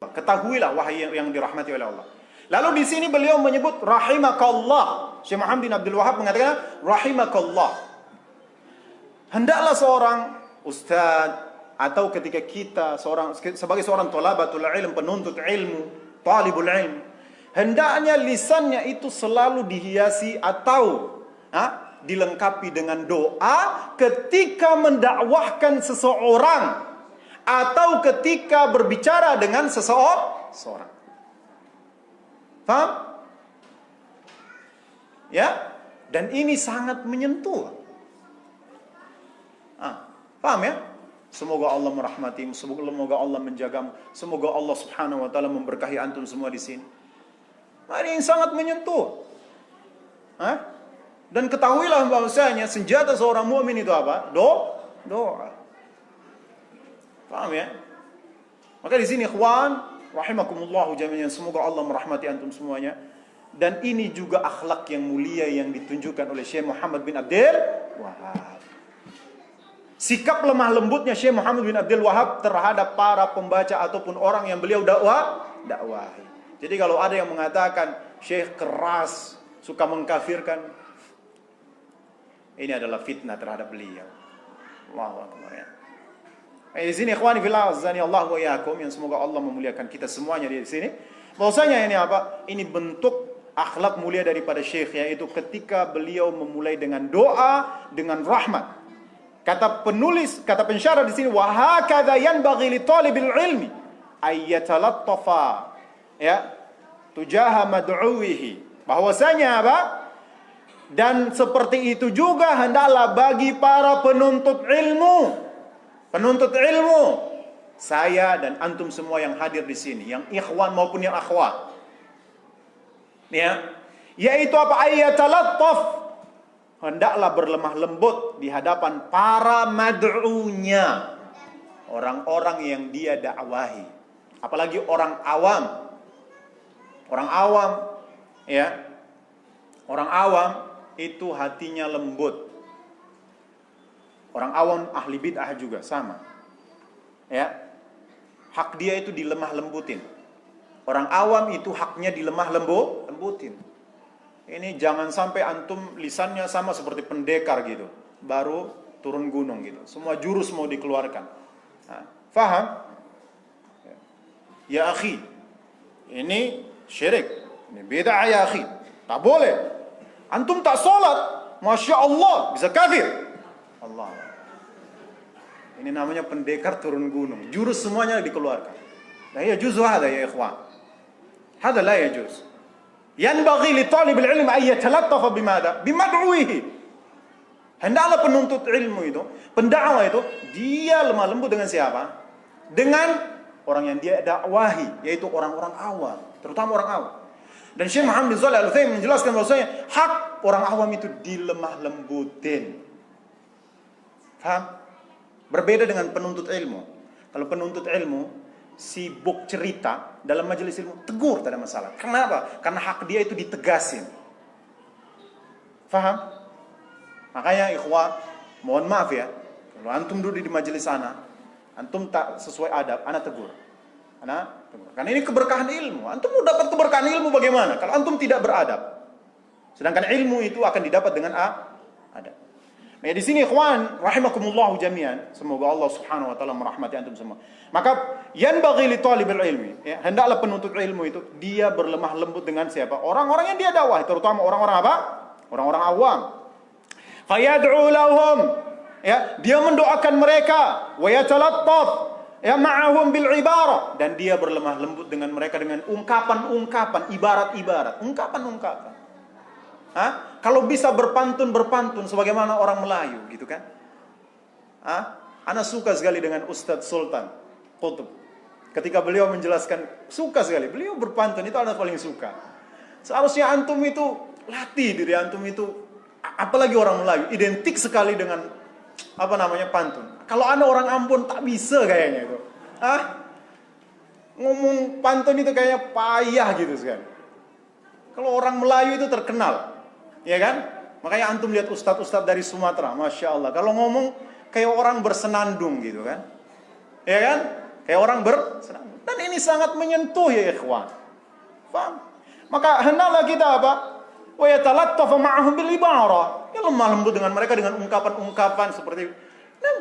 Ketahuilah wahai yang dirahmati oleh Allah. Lalu di sini beliau menyebut rahimakallah. Syekh Muhammad bin Abdul Wahab mengatakan rahimakallah. Hendaklah seorang ustaz atau ketika kita sebagai seorang thalabatul ilm, penuntut ilmu, talibul ilm, hendaknya lisannya itu selalu dihiasi atau dilengkapi dengan doa ketika mendakwahkan seseorang atau ketika berbicara dengan seseorang. Paham? Ya? Dan ini sangat menyentuh. Paham ya? Semoga Allah merahmatimu, semoga Allah menjagamu, semoga Allah Subhanahu wa taala memberkahi antum semua di sini. Ini sangat menyentuh. Dan ketahuilah bahwasanya senjata seorang mukmin itu apa? Doa. Paham ya? Maka di sini ikhwan rahimakumullah jami'an, semoga Allah merahmati antum semuanya. Dan ini juga akhlak yang mulia yang ditunjukkan oleh Syekh Muhammad bin Abdul Wahab. Sikap lemah lembutnya Syekh Muhammad bin Abdul Wahab terhadap para pembaca ataupun orang yang beliau dakwahi. Jadi kalau ada yang mengatakan Syekh keras, suka mengkafirkan, ini adalah fitnah terhadap beliau. Allahu akbar ya. Di sini ikhwani fillah azani Allah wa iyyakum, yang semoga Allah memuliakan kita semuanya di sini. Bahwasanya ini apa? Ini bentuk akhlak mulia daripada Syekh, yaitu ketika beliau memulai dengan doa, dengan rahmat. Kata pensyarah di sini, wa hakadha yanbaghi li talibil ilmi ay yatalattafa ya tujaha mad'uwihi. Bahwasanya apa? Dan seperti itu juga hendaklah bagi para penuntut ilmu. Penuntut ilmu, saya dan antum semua yang hadir di sini, yang ikhwan maupun yang akhwat. Ya, yaitu apa? Ayatalattaf. Hendaklah berlemah lembut di hadapan para mad'unya, orang-orang yang dia dakwahi. Apalagi orang awam. Orang awam, ya. Orang awam itu hatinya lembut. Orang awam ahli bid'ah juga sama. Ya. Hak dia itu dilemah lembutin. Orang awam itu haknya dilemah lembutin. Ini jangan sampai antum lisannya sama seperti pendekar gitu, baru turun gunung gitu. Semua jurus mau dikeluarkan. Faham? Ya akhi, ini syirik, ini bid'ah ya akhi. Tak boleh. Antum tak sholat, Masya Allah, bisa kafir. Allah. Ini namanya pendekar turun gunung. Jurus semuanya dikeluarkan. Nah ya juzu hada ya ikhwan. Hada la yajuz. Yanbaghi li talibil ilm ay yatalattafa bimada? Bimad'uihi. Hendaklah penuntut ilmu itu, pendakwah itu, dia lemah lembut dengan siapa? Dengan orang yang dia dakwahi, yaitu orang-orang awam, terutama orang awam. Dan Syekh Muhammad bin Shalih Al-Utsaimin menjelaskan bahwasanya hak orang awam itu dilemah lembutin. Paham? Berbeda dengan penuntut ilmu. Kalau penuntut ilmu sibuk cerita dalam majelis ilmu, tegur, tak ada masalah. Kenapa? Karena hak dia itu ditegasin. Paham? Makanya ikhwah, mohon maaf ya, kalau antum duduk di majelis ana, antum tak sesuai adab, ana tegur. Karena ini keberkahan ilmu. Antum mau dapat keberkahan ilmu bagaimana? Kalau antum tidak beradab. Sedangkan ilmu itu akan didapat dengan adab. Nah, di sini ikhwan rahimakumullah jami'an, semoga Allah Subhanahu wa taala merahmati antum semua. Maka yanbaghi li talibil ilmi, ya, hendaklah penuntut ilmu itu dia berlemah lembut dengan siapa? Orang-orang yang dia dakwah, terutama orang-orang apa? Orang-orang awam. Fayad'u lahum, ya, dia mendoakan mereka, wa yatalattaf ya ma'ahum bil ibara, dan dia berlemah lembut dengan mereka dengan ungkapan-ungkapan, ibarat-ibarat, ungkapan-ungkapan. Kalau bisa berpantun sebagaimana orang Melayu gitu kan. Ana suka sekali dengan Ustadz Sultan Qutb. Ketika beliau menjelaskan, suka sekali. Beliau berpantun, itu ana paling suka. Seharusnya antum itu latih diri antum itu, apalagi orang Melayu, identik sekali dengan pantun. Kalau ana orang Ambon tak bisa kayaknya itu. Ngomong pantun itu kayaknya payah gitu sekali. Kalau orang Melayu itu terkenal. Ya kan? Makanya antum lihat ustadz-ustadz dari Sumatera, Masya Allah. Kalau ngomong kayak orang bersenandung gitu kan. Ya kan? Kayak orang bersenandung. Dan ini sangat menyentuh ya ikhwan. Faham? Maka hendaklah kita apa? Wa yatalattafa ma'ahum bil ibara. Ya lemah lembut dengan mereka dengan ungkapan-ungkapan seperti dan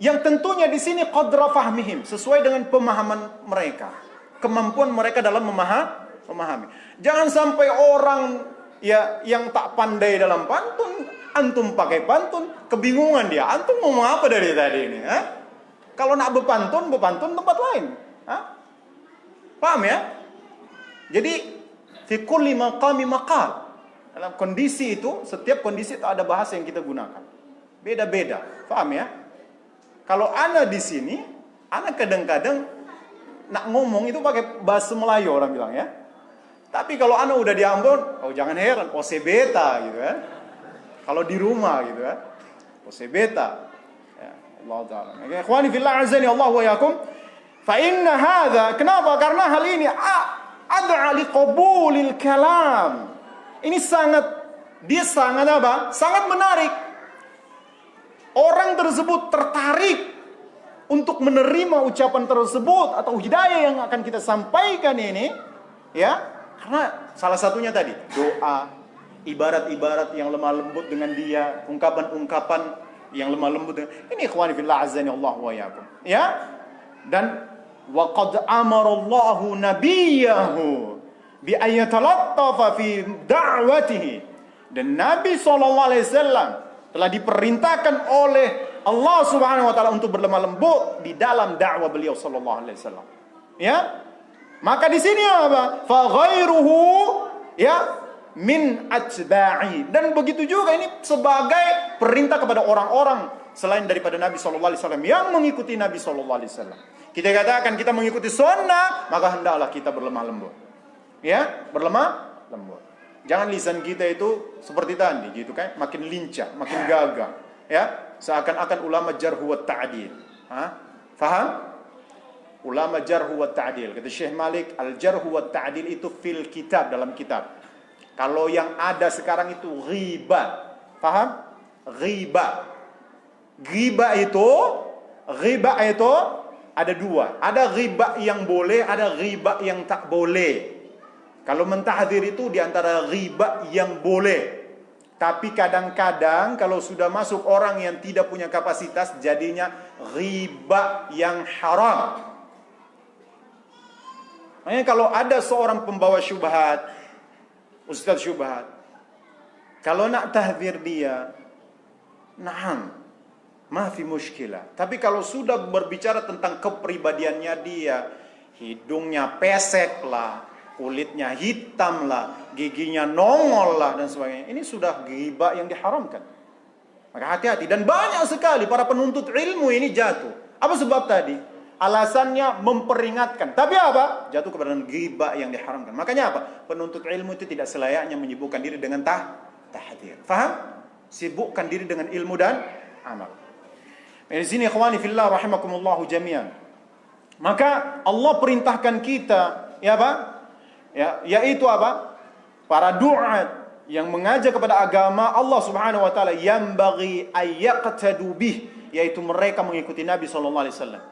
yang tentunya di sini qadra fahmihim, sesuai dengan pemahaman mereka, kemampuan mereka dalam memahami. Jangan sampai orang ya yang tak pandai dalam pantun, antum pakai pantun, kebingungan dia. Antum ngomong apa dari tadi ini? Kalau nak berpantun tempat lain. Paham ya? Jadi fi kulli maqami maqal. Dalam kondisi itu, setiap kondisi itu ada bahasa yang kita gunakan. Beda-beda. Paham ya? Kalau ana di sini, ana kadang-kadang nak ngomong itu pakai bahasa Melayu orang bilang ya. Tapi kalau ana udah di Ambon, oh jangan heran, osebeta gitu kan. Kalau di rumah gitu kan. Osebeta. Ya, Allah taala. Ya, ikhwani fillah azani Allah wa yakum. Fa inna hadza, kenapa? Karena hal ini ad'a li qabulil kalam. Ini dia sangat apa? Sangat menarik. Orang tersebut tertarik untuk menerima ucapan tersebut atau hidayah yang akan kita sampaikan ini, ya. Karena salah satunya tadi doa, ibarat-ibarat yang lemah lembut dengan dia, ungkapan-ungkapan yang lemah lembut dengan ini ikhwani fillah azani Allah wa iyyakum. Ya. Dan wa qad amara Allahu nabiyahu bi ayatalattafa fi da'watihi. Dan Nabi SAW telah diperintahkan oleh Allah Subhanahu wa taala untuk berlemah lembut di dalam dakwah beliau sallallahu alaihi wasallam. Ya? Maka di sini apa? Fa ghairuhu ya min atba'i. Dan begitu juga ini sebagai perintah kepada orang-orang selain daripada Nabi sallallahu alaihi wasallam yang mengikuti Nabi sallallahu alaihi wasallam. Kita katakan kita mengikuti sunnah, maka hendaklah kita berlemah lembut. Ya, berlemah lembut. Jangan lisan kita itu seperti tadi gitu kan, makin lincah, makin gagah, ya. Seakan-akan ulama jarh wa ta'dil. Faham? Ulama jarh wa ta'dil. Kata Syekh Malik, al-jarh wa ta'dil itu fil kitab, dalam kitab. Kalau yang ada sekarang itu ghibah. Faham? Ghibah. Ghibah itu ada dua. Ada ghibah yang boleh, ada ghibah yang tak boleh. Kalau mentahdzir itu diantara ghibah yang boleh. Tapi kadang-kadang kalau sudah masuk orang yang tidak punya kapasitas, jadinya ghibah yang haram. Makanya kalau ada seorang pembawa syubhat, ustaz syubhat, kalau nak tahdzir dia, na'am, ma fi mushkilah. Tapi kalau sudah berbicara tentang kepribadiannya dia, hidungnya pesek lah, kulitnya hitam lah, giginya nongol lah dan sebagainya, ini sudah ghibah yang diharamkan. Maka hati-hati. Dan banyak sekali para penuntut ilmu ini jatuh. Apa sebab tadi? Alasannya memperingatkan. Tapi apa? Jatuh kepada ghibah yang diharamkan. Makanya apa? Penuntut ilmu itu tidak selayaknya menyibukkan diri dengan tahdzir. Faham? Sibukkan diri dengan ilmu dan amal. Di sini ikhwani fillah rahimakumullahu jami'an. Maka Allah perintahkan kita, ya apa? Ya, yaitu apa? Para du'at yang mengajak kepada agama Allah Subhanahu wa taala yang bagi ayyaqtadu bih, yaitu mereka mengikuti Nabi sallallahu alaihi wasallam.